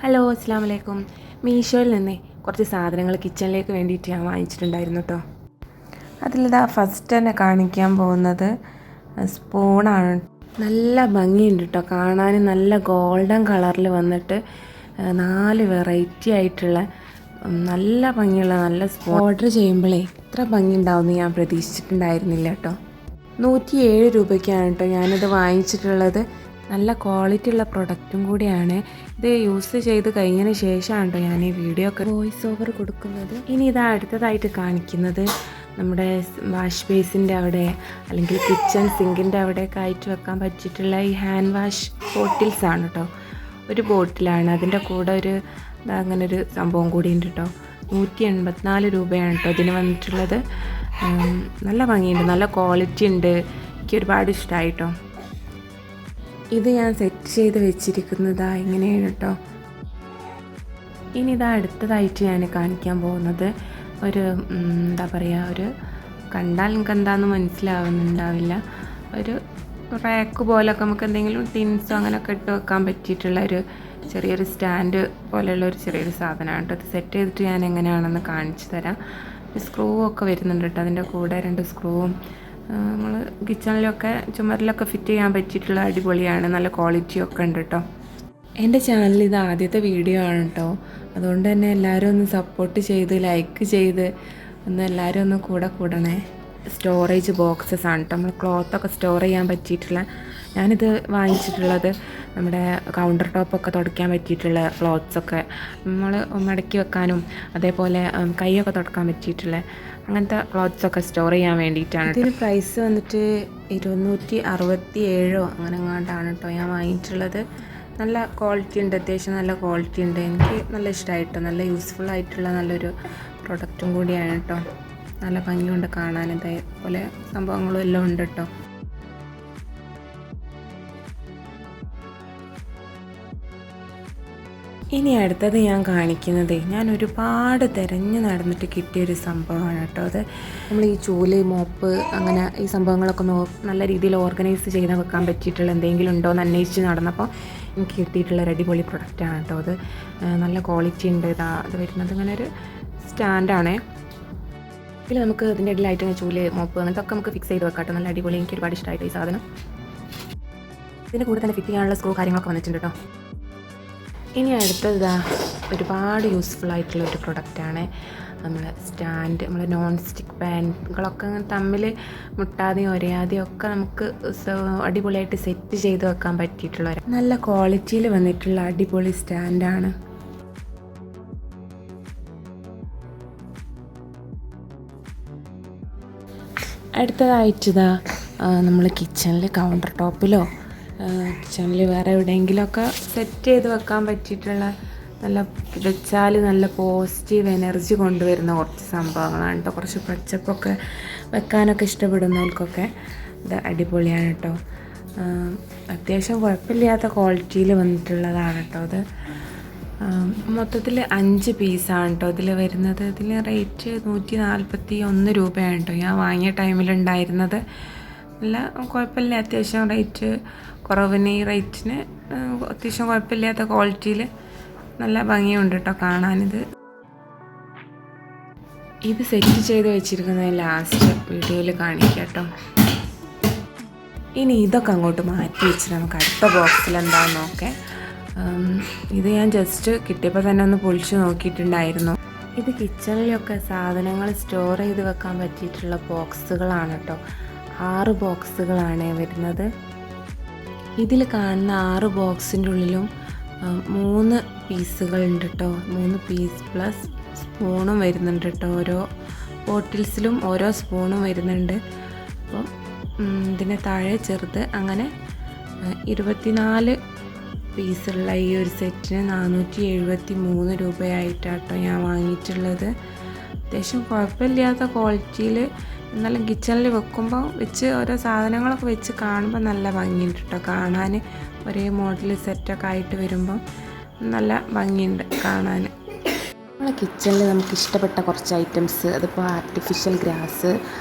Hello അസ്സാം വലൈക്കും. മീഷോയിൽ നിന്നേ കുറച്ച് സാധനങ്ങൾ കിച്ചണിലേക്ക് വേണ്ടിയിട്ട് ഞാൻ വാങ്ങിച്ചിട്ടുണ്ടായിരുന്നു കേട്ടോ. അതിലിതാ ഫസ്റ്റ് തന്നെ കാണിക്കാൻ പോകുന്നത് സ്പൂണാണ്. നല്ല ഭംഗിയുണ്ട് കേട്ടോ കാണാൻ. നല്ല ഗോൾഡൻ കളറിൽ വന്നിട്ട് 4 വെറൈറ്റി ആയിട്ടുള്ള നല്ല ഭംഗിയുള്ള നല്ല സ്പൂൺ. ഓർഡർ ചെയ്യുമ്പോഴേ ഇത്ര ഭംഗി ഉണ്ടാവുമെന്ന് ഞാൻ പ്രതീക്ഷിച്ചിട്ടുണ്ടായിരുന്നില്ല കേട്ടോ. 107 രൂപയ്ക്കാണ് കേട്ടോ ഞാനിത് വാങ്ങിച്ചിട്ടുള്ളത്. നല്ല ക്വാളിറ്റി ഉള്ള പ്രൊഡക്റ്റും കൂടിയാണ്. ഇത് യൂസ് ചെയ്ത് കഴിഞ്ഞതിന് ശേഷമാണ് കേട്ടോ ഞാൻ ഈ വീഡിയോ ഒക്കെ വോയിസ് ഓവർ കൊടുക്കുന്നത്. ഇനി ഇതാ അടുത്തതായിട്ട് കാണിക്കുന്നത് നമ്മുടെ വാഷ് ബേസിൻ്റെ അവിടെ അല്ലെങ്കിൽ കിച്ചൺ സിങ്കിൻ്റെ അവിടെയൊക്കെ ആയിട്ട് വെക്കാൻ പറ്റിയിട്ടുള്ള ഈ ഹാൻഡ് വാഷ് ബോട്ടിൽസാണ് കേട്ടോ. ഒരു ബോട്ടിലാണ്, അതിൻ്റെ കൂടെ അങ്ങനെ ഒരു സംഭവം കൂടി ഉണ്ട് കേട്ടോ. 184 രൂപയാണ് കേട്ടോ ഇതിന് വന്നിട്ടുള്ളത്. നല്ല ഭംഗിയുണ്ട്, നല്ല ക്വാളിറ്റി ഉണ്ട്. എനിക്ക് ഒരുപാട് ഇഷ്ടമായി കേട്ടോ. ഇത് ഞാൻ സെറ്റ് ചെയ്ത് വെച്ചിരിക്കുന്നതാ ഇങ്ങനെയാണ് കേട്ടോ. ഇനി ഇതാ അടുത്തതായിട്ട് ഞാൻ കാണിക്കാൻ പോകുന്നത് ഒരു എന്താ പറയുക, ഒരു കണ്ടാൽ നിങ്ങൾക്ക് എന്താണെന്ന് മനസ്സിലാവുന്നുണ്ടാവില്ല, ഒരു റാക്ക് പോലൊക്കെ നമുക്ക് എന്തെങ്കിലും ടിൻസോ അങ്ങനെയൊക്കെ ഇട്ട് വെക്കാൻ പറ്റിയിട്ടുള്ള ഒരു ചെറിയൊരു സ്റ്റാൻഡ് പോലെയുള്ള ഒരു ചെറിയൊരു സാധനമാണ് കേട്ടോ. ഇത് സെറ്റ് ചെയ്തിട്ട് ഞാൻ എങ്ങനെയാണെന്ന് കാണിച്ചു തരാം. സ്ക്രൂ ഒക്കെ വരുന്നുണ്ട് കേട്ടോ അതിൻ്റെ കൂടെ. 2 സ്ക്രൂവും നമ്മൾ കിച്ചണിലൊക്കെ ചുമരിലൊക്കെ ഫിറ്റ് ചെയ്യാൻ പറ്റിയിട്ടുള്ള അടിപൊളിയാണ്. നല്ല ക്വാളിറ്റിയൊക്കെ ഉണ്ട് കേട്ടോ. എൻ്റെ ചാനലിൽ ഇത് ആദ്യത്തെ വീഡിയോ ആണ് കേട്ടോ. അതുകൊണ്ട് തന്നെ എല്ലാവരും ഒന്ന് സപ്പോർട്ട് ചെയ്ത് ലൈക്ക് ചെയ്ത് എല്ലാവരും ഒന്ന് കൂടണേ. സ്റ്റോറേജ് ബോക്സസ് ആണ് കേട്ടോ. നമ്മൾ ക്ലോത്തൊക്കെ സ്റ്റോർ ചെയ്യാൻ പറ്റിയിട്ടുള്ള. ഞാനിത് വാങ്ങിച്ചിട്ടുള്ളത് നമ്മുടെ കൗണ്ടർ ടോപ്പൊക്കെ തുടയ്ക്കാൻ പറ്റിയിട്ടുള്ള ക്ലോത്ത്സൊക്കെ നമ്മൾ മടക്കി വെക്കാനും അതേപോലെ കൈയൊക്കെ തുടക്കാൻ പറ്റിയിട്ടുള്ള അങ്ങനത്തെ ക്ലോത്ത്സൊക്കെ സ്റ്റോർ ചെയ്യാൻ വേണ്ടിയിട്ടാണ്. ഇതിന് പ്രൈസ് വന്നിട്ട് 267 അങ്ങനെ എങ്ങാണ്ടാണ് കേട്ടോ ഞാൻ വാങ്ങിയിട്ടുള്ളത്. നല്ല ക്വാളിറ്റി ഉണ്ട്, അത്യാവശ്യം നല്ല ക്വാളിറ്റി ഉണ്ട്. എനിക്ക് നല്ല ഇഷ്ടമായിട്ടോ. നല്ല യൂസ്ഫുൾ ആയിട്ടുള്ള നല്ലൊരു പ്രൊഡക്റ്റും കൂടിയാണ് കേട്ടോ. നല്ല ഭംഗിയുണ്ട് കാണാൻ. ഇതേപോലെ സംഭവങ്ങളും എല്ലാം ഉണ്ട് കേട്ടോ. ഇനി അടുത്തത് ഞാൻ കാണിക്കുന്നത് ഞാൻ ഒരുപാട് തിരഞ്ഞ് നടന്നിട്ട് കിട്ടിയൊരു സംഭവമാണ് കേട്ടോ. അത് നമ്മൾ ഈ ചൂല് മോപ്പ് അങ്ങനെ ഈ സംഭവങ്ങളൊക്കെ നല്ല രീതിയിൽ ഓർഗനൈസ് ചെയ്ത് വെക്കാൻ പറ്റിയിട്ടുള്ള എന്തെങ്കിലും ഉണ്ടോ എന്ന് അന്വേഷിച്ച് നടന്നപ്പോൾ എനിക്ക് കിട്ടിയിട്ടുള്ള ഒരു അടിപൊളി പ്രൊഡക്റ്റാണ് കേട്ടോ. അത് നല്ല ക്വാളിറ്റി ഉണ്ട്. അത് വരുന്നത് ഇങ്ങനെ ഒരു സ്റ്റാൻഡാണേ. ഇതിൽ നമുക്ക് ഇതിൻ്റെ ഇടയിലായിട്ട് ചൂല് മോപ്പ് അങ്ങനത്തെ ഒക്കെ നമുക്ക് ഫിക്സ് ചെയ്ത് വെക്കാം കേട്ടോ. നല്ല അടിപൊളി, എനിക്ക് ഒരുപാട് ഇഷ്ടമായിട്ട് ഈ സാധനം. ഇതിൻ്റെ കൂടെ തന്നെ ഫിറ്റ് ചെയ്യാനുള്ള സ്ക്രൂ കാര്യങ്ങളൊക്കെ വന്നിട്ടുണ്ട് കേട്ടോ. ഇനി അടുത്തത് ഒരുപാട് യൂസ്ഫുൾ ആയിട്ടുള്ള ഒരു പ്രൊഡക്റ്റാണ് നമ്മളെ സ്റ്റാൻഡ്. നമ്മൾ നോൺ സ്റ്റിക്ക് പാനുകളൊക്കെ തമ്മിൽ മുട്ടാതെയും ഒരയാതെയും ഒക്കെ നമുക്ക് അടിപൊളിയായിട്ട് സെറ്റ് ചെയ്ത് വെക്കാൻ പറ്റിയിട്ടുള്ള നല്ല ക്വാളിറ്റിയിൽ വന്നിട്ടുള്ള അടിപൊളി സ്റ്റാൻഡാണ്. അടുത്തതായിട്ട് നമ്മൾ കിച്ചണിൽ കൗണ്ടർ ടോപ്പിലോ കിച്ചണിൽ വേറെ എവിടെയെങ്കിലുമൊക്കെ സെറ്റ് ചെയ്ത് വെക്കാൻ പറ്റിയിട്ടുള്ള നല്ല വെച്ചാൽ നല്ല പോസിറ്റീവ് എനർജി കൊണ്ടുവരുന്ന കുറച്ച് സംഭവങ്ങളാണ് കേട്ടോ. കുറച്ച് പച്ചപ്പൊക്കെ വെക്കാനൊക്കെ ഇഷ്ടപ്പെടുന്നവർക്കൊക്കെ ഇത് അടിപൊളിയാണ് കേട്ടോ. അത്യാവശ്യം കുഴപ്പമില്ലാത്ത ക്വാളിറ്റിയിൽ വന്നിട്ടുള്ളതാണ് കേട്ടോ. അത് മൊത്തത്തിൽ 5 പീസാണ് കേട്ടോ ഇതിൽ വരുന്നത്. ഇതിൽ റേറ്റ് 141 രൂപയാണ് കേട്ടോ ഞാൻ വാങ്ങിയ ടൈമിലുണ്ടായിരുന്നത്. നല്ല കുഴപ്പമില്ല, അത്യാവശ്യം റേറ്റ് കുറവിന് ഈ റേറ്റിന് അത്യാവശ്യം കുഴപ്പമില്ലാത്ത ക്വാളിറ്റിയിൽ നല്ല ഭംഗിയുണ്ട് കേട്ടോ കാണാനിത്. ഇത് സെറ്റ് ചെയ്ത് വെച്ചിരിക്കുന്നത് ലാസ്റ്റ് വീഡിയോയിൽ കാണിക്കാം കേട്ടോ. ഇനി ഇതൊക്കെ അങ്ങോട്ട് മാറ്റി വെച്ചിട്ട് നമുക്ക് അടുത്ത ബോക്സിൽ എന്താണെന്ന് നോക്കാം. ഇത് ഞാൻ ജസ്റ്റ് കിട്ടിയപ്പോൾ തന്നെ ഒന്ന് പൊളിച്ച് നോക്കിയിട്ടുണ്ടായിരുന്നു. ഇത് കിച്ചണിലൊക്കെ സാധനങ്ങൾ സ്റ്റോർ ചെയ്ത് വെക്കാൻ പറ്റിയിട്ടുള്ള ബോക്സുകളാണ് കേട്ടോ. 6 ബോക്സുകളാണ് വരുന്നത്. ഇതിൽ കാണുന്ന 6 ബോക്സിൻ്റെ ഉള്ളിലും 3 പീസുകളുണ്ട് കേട്ടോ. 3 പീസ് പ്ലസ് സ്പൂണും വരുന്നുണ്ട് കേട്ടോ. ഓരോ ബോട്ടിൽസിലും ഓരോ സ്പൂണും വരുന്നുണ്ട്. അപ്പം ഇതിന് താഴെ ചെറുത് അങ്ങനെ 24 പീസുള്ള ഈ ഒരു സെറ്റിന് 473 രൂപയായിട്ടാട്ടോ ഞാൻ വാങ്ങിയിട്ടുള്ളത്. അത്യാവശ്യം കുഴപ്പമില്ലാത്ത ക്വാളിറ്റിയിൽ, എന്നാലും കിച്ചണിൽ വെക്കുമ്പോൾ ഓരോ സാധനങ്ങളൊക്കെ വെച്ച് കാണുമ്പോൾ നല്ല ഭംഗിയുണ്ട് കേട്ടോ കാണാൻ. ഒരേ മോഡൽ സെറ്റൊക്കെ ആയിട്ട് വരുമ്പോൾ നല്ല ഭംഗിയുണ്ട് കാണാൻ. നമ്മളെ കിച്ചണിൽ നമുക്ക് ഇഷ്ടപ്പെട്ട കുറച്ച് ഐറ്റംസ്, അതിപ്പോൾ ആർട്ടിഫിഷ്യൽ ഗ്രാസ്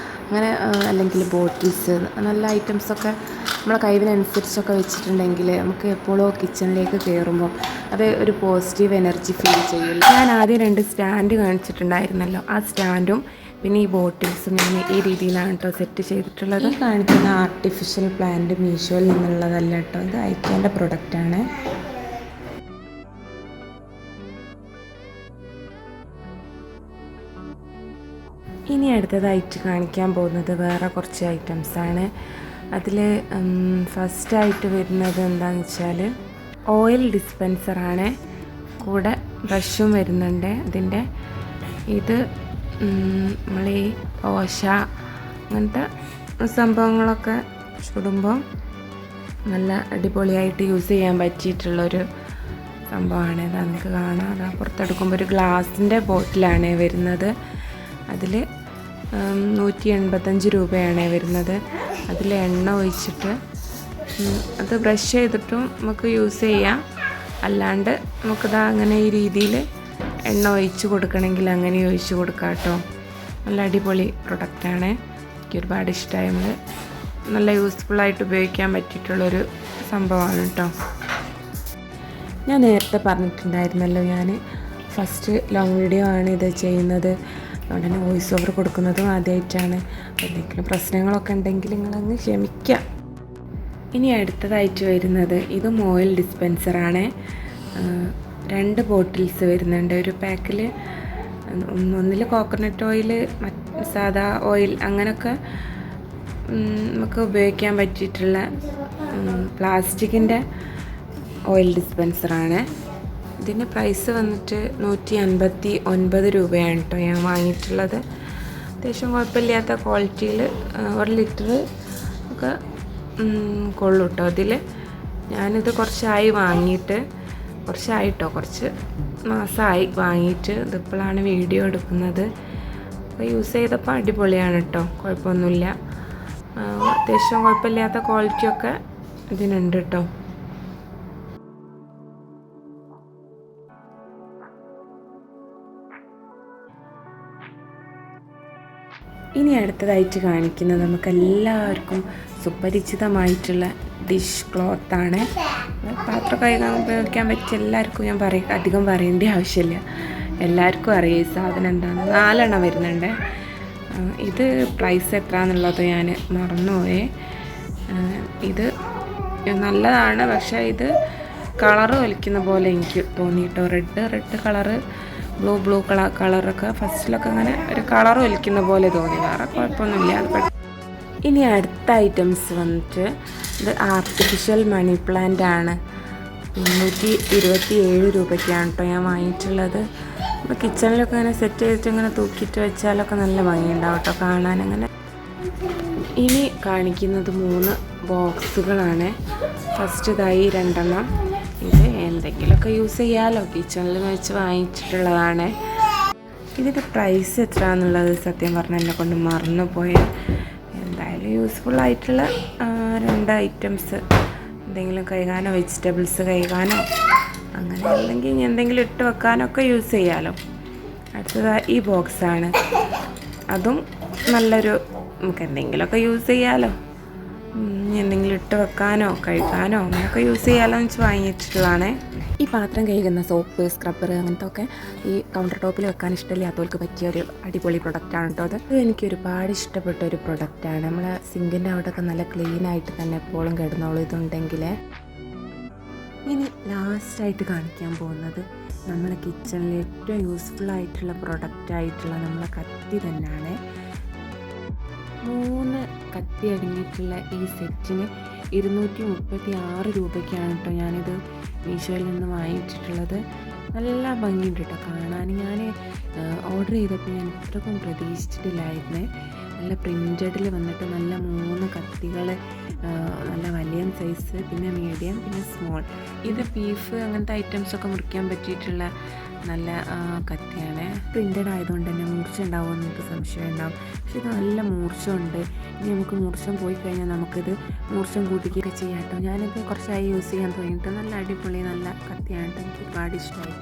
അങ്ങനെ അല്ലെങ്കിൽ ബോട്ടിൽസ് നല്ല ഐറ്റംസൊക്കെ നമ്മളെ കഴിവിനനുസരിച്ചൊക്കെ വെച്ചിട്ടുണ്ടെങ്കിൽ നമുക്ക് എപ്പോഴോ കിച്ചണിലേക്ക് കയറുമ്പോൾ അത് ഒരു പോസിറ്റീവ് എനർജി ഫീൽ ചെയ്യില്ല. ഞാൻ ആദ്യം 2 സ്റ്റാൻഡ് കാണിച്ചിട്ടുണ്ടായിരുന്നല്ലോ, ആ സ്റ്റാൻഡും പിന്നെ ഈ ബോട്ടിൽസും ഞാൻ ഈ രീതിയിലാണ് കേട്ടോ സെറ്റ് ചെയ്തിട്ടുള്ളത്. ഈ കാണിക്കുന്ന ആർട്ടിഫിഷ്യൽ പ്ലാന്റ് മീഷോയിൽ നിന്നുള്ളതല്ല കേട്ടോ, ഇത് ഐക്യാൻ്റെ പ്രൊഡക്റ്റാണ്. ഇനി അടുത്തതായിട്ട് കാണിക്കാൻ പോകുന്നത് വേറെ കുറച്ച് ഐറ്റംസാണ്. അതിൽ ഫസ്റ്റായിട്ട് വരുന്നത് എന്താണെന്ന് വെച്ചാൽ ഓയിൽ ഡിസ്പെൻസറാണ്, കൂടെ ബ്രഷും വരുന്നുണ്ട്. ഇതിൻ്റെ ഇത് നമ്മൾ ഈ ദോശ അങ്ങനത്തെ സംഭവങ്ങളൊക്കെ ചുടുമ്പോൾ നല്ല അടിപൊളിയായിട്ട് യൂസ് ചെയ്യാൻ പറ്റിയിട്ടുള്ളൊരു സംഭവമാണ്. ഇത് നമുക്ക് കാണാം. അത് പുറത്തെടുക്കുമ്പോൾ ഒരു ഗ്ലാസിൻ്റെ ബോട്ടിലാണ് വരുന്നത്. അതിൽ 185 രൂപയാണ് വരുന്നത്. അതിൽ എണ്ണ ഒഴിച്ചിട്ട് അത് ബ്രഷ് ചെയ്തിട്ടും നമുക്ക് യൂസ് ചെയ്യാം, അല്ലാണ്ട് നമുക്കിതാ അങ്ങനെ ഈ രീതിയിൽ എണ്ണ ഒഴിച്ച് കൊടുക്കണമെങ്കിൽ അങ്ങനെ ഒഴിച്ച് കൊടുക്കാം കേട്ടോ. നല്ല അടിപൊളി പ്രൊഡക്റ്റാണ്, എനിക്ക് ഒരുപാട് ഇഷ്ടമായി. നമ്മൾ നല്ല യൂസ്ഫുള്ളായിട്ട് ഉപയോഗിക്കാൻ പറ്റിയിട്ടുള്ളൊരു സംഭവമാണ് കേട്ടോ. ഞാൻ നേരത്തെ പറഞ്ഞിട്ടുണ്ടായിരുന്നല്ലോ, ഞാൻ ഫസ്റ്റ് ലോങ് വീഡിയോ ആണ് ഇത് ചെയ്യുന്നത്, അതുകൊണ്ട് തന്നെ വോയിസ് ഓവർ കൊടുക്കുന്നതും ആദ്യമായിട്ടാണ്. എന്തെങ്കിലും പ്രശ്നങ്ങളൊക്കെ ഉണ്ടെങ്കിൽ നിങ്ങളങ്ങ് ക്ഷമിക്കുക. ഇനി അടുത്തതായിട്ട് വരുന്നത് ഇതും ഓയിൽ ഡിസ്പെൻസറാണ്. 2 ബോട്ടിൽസ് വരുന്നുണ്ട് ഒരു പാക്കിൽ. ഒന്നിൽ കോക്കനട്ട് ഓയിൽ, സാദാ ഓയിൽ, അങ്ങനെയൊക്കെ നമുക്ക് ഉപയോഗിക്കാൻ പറ്റിയിട്ടുള്ള പ്ലാസ്റ്റിക്കിൻ്റെ ഓയിൽ ഡിസ്പെൻസറാണ്. ഇതിൻ്റെ പ്രൈസ് വന്നിട്ട് 159 രൂപയാണ് കേട്ടോ ഞാൻ വാങ്ങിയിട്ടുള്ളത്. അത്യാവശ്യം കുഴപ്പമില്ലാത്ത ക്വാളിറ്റിയിൽ 1 ലിറ്റർ ഒക്കെ കൊള്ളു കേട്ടോ. അതിൽ ഞാനിത് കുറച്ചായി വാങ്ങിയിട്ട്, കുറച്ച് മാസമായി വാങ്ങിയിട്ട്. ഇതിപ്പോഴാണ് വീഡിയോ എടുക്കുന്നത്. അപ്പോൾ യൂസ് ചെയ്തപ്പോൾ അടിപൊളിയാണ് കേട്ടോ, കുഴപ്പമൊന്നുമില്ല. അത്യാവശ്യം കുഴപ്പമില്ലാത്ത ക്വാളിറ്റിയൊക്കെ ഇതിനുണ്ട് കേട്ടോ. ഇനി അടുത്തതായിട്ട് കാണിക്കുന്നത് നമുക്കെല്ലാവർക്കും സുപരിചിതമായിട്ടുള്ള ഡിഷ് ക്ലോത്താണ്. പാത്രം കഴുകാൻ ഉപയോഗിക്കാൻ പറ്റിയ എല്ലാവർക്കും ഞാൻ അധികം പറയേണ്ട ആവശ്യമില്ല, എല്ലാവർക്കും അറിയാം ഈ സാധനം എന്താണ്. 4 എണ്ണം വരുന്നുണ്ട്. ഇത് പ്രൈസ് എത്രയാണെന്നുള്ളത് ഞാൻ മറന്നുപോയേ. ഇത് നല്ലതാണ്, പക്ഷേ ഇത് കളറ് വലിക്കുന്ന പോലെ എനിക്ക് തോന്നിയിട്ടോ. റെഡ് കളറ്, ബ്ലൂ കളറൊക്കെ ഫസ്റ്റിലൊക്കെ അങ്ങനെ ഒരു കളർ ഒലിക്കുന്ന പോലെ തോന്നി. വേറെ കുഴപ്പമൊന്നുമില്ല. ഇനി അടുത്ത ഐറ്റംസ് വന്നിട്ട് ഇത് ആർട്ടിഫിഷ്യൽ മണി പ്ലാന്റ് ആണ്. 227 രൂപയ്ക്കാണ് കേട്ടോ ഞാൻ വാങ്ങിയിട്ടുള്ളത്. ഇപ്പോൾ കിച്ചണിലൊക്കെ അങ്ങനെ സെറ്റ് ചെയ്തിട്ട് ഇങ്ങനെ തൂക്കിയിട്ട് വെച്ചാലൊക്കെ നല്ല ഭംഗിയുണ്ടാവും കേട്ടോ കാണാൻ. അങ്ങനെ ഇനി കാണിക്കുന്നത് 3 ബോക്സുകളാണ്. ഫസ്റ്റ് ഇതായി 2 എണ്ണം. ഇത് എന്തെങ്കിലുമൊക്കെ യൂസ് ചെയ്യാമല്ലോ, കിച്ചണിൽ വെച്ച് വാങ്ങിച്ചിട്ടുള്ളതാണ്. ഇതിൻ്റെ പ്രൈസ് എത്രയാണെന്നുള്ളത് സത്യം പറഞ്ഞാൽ എന്നെ കൊണ്ട് മറന്നു പോയാൽ. എന്തായാലും യൂസ്ഫുള്ളായിട്ടുള്ള 2 ഐറ്റംസ്, എന്തെങ്കിലും കഴുകാനോ വെജിറ്റബിൾസ് കഴുകാനോ അങ്ങനെ, അല്ലെങ്കിൽ ഇനി എന്തെങ്കിലും ഇട്ട് വെക്കാനോ ഒക്കെ യൂസ് ചെയ്യാമല്ലോ. അടുത്തത് ഈ ബോക്സാണ്. അതും നല്ലൊരു, നമുക്ക് എന്തെങ്കിലുമൊക്കെ യൂസ് ചെയ്യാമല്ലോ, എന്തെങ്കിലും ഇട്ട് വെക്കാനോ കഴിക്കാനോ അങ്ങനെയൊക്കെ യൂസ് ചെയ്യാമല്ലോ എന്ന് വെച്ച് വാങ്ങിച്ചിട്ടുള്ളതാണ്. ഈ പാത്രം കഴുകുന്ന സോപ്പ്, സ്ക്രബ്ബർ അങ്ങനത്തെ ഒക്കെ ഈ കൗണ്ടർ ടോപ്പിൽ വെക്കാൻ ഇഷ്ടമില്ലാത്തവർക്ക് പറ്റിയ ഒരു അടിപൊളി പ്രൊഡക്റ്റാണ് കേട്ടോ. അത് എനിക്ക് ഒരുപാട് ഇഷ്ടപ്പെട്ട ഒരു പ്രൊഡക്റ്റാണ്. നമ്മളെ സിങ്കിൻ്റെ അവിടെയൊക്കെ നല്ല ക്ലീനായിട്ട് തന്നെ എപ്പോഴും കിടന്നോളൂ ഇതുണ്ടെങ്കിൽ. ഇനി ലാസ്റ്റായിട്ട് കാണിക്കാൻ പോകുന്നത് നമ്മളെ കിച്ചണിൽ ഏറ്റവും യൂസ്ഫുള്ളായിട്ടുള്ള പ്രൊഡക്റ്റായിട്ടുള്ള നമ്മളെ കത്തി തന്നെയാണ്. 3 കത്തി അടങ്ങിയിട്ടുള്ള ഈ സെറ്റിന് 236 രൂപയ്ക്കാണ് കേട്ടോ ഞാനിത് മീഷോയിൽ നിന്ന് വാങ്ങിച്ചിട്ടുള്ളത്. നല്ല ഭംഗിയുണ്ട് കേട്ടോ കാണാൻ. ഞാൻ ഓർഡർ ചെയ്തപ്പോൾ ഞാൻ ഇത്രക്കും പ്രതീക്ഷിച്ചിട്ടില്ലായിരുന്നു. നല്ല പ്രിൻറ്റഡിൽ വന്നിട്ട് നല്ല 3 കത്തികൾ, നല്ല വലിയ സൈസ്, പിന്നെ മീഡിയം, പിന്നെ സ്മോൾ. ഇത് ബീഫ് അങ്ങനത്തെ ഐറ്റംസൊക്കെ മുറിക്കാൻ പറ്റിയിട്ടുള്ള നല്ല കത്തിയാണ്. പ്രിൻറ്റഡ് ആയതുകൊണ്ട് തന്നെ മൂർച്ച ഉണ്ടാവുമെന്ന് എനിക്ക് സംശയം ഉണ്ടാവും. പക്ഷെ ഇത് നല്ല മൂർച്ച ഉണ്ട്. ഇനി നമുക്ക് മൂർച്ചം പോയി കഴിഞ്ഞാൽ നമുക്കിത് മൂർച്ചം കൂട്ടിക്കുകയൊക്കെ ചെയ്യാം കേട്ടോ. ഞാനിത് കുറച്ചായി യൂസ് ചെയ്യാൻ തുടങ്ങിയിട്ട് നല്ല അടിപൊളി നല്ല കത്തിയാണ് കേട്ടോ. എനിക്ക് ഒരുപാട് ഇഷ്ടമായി.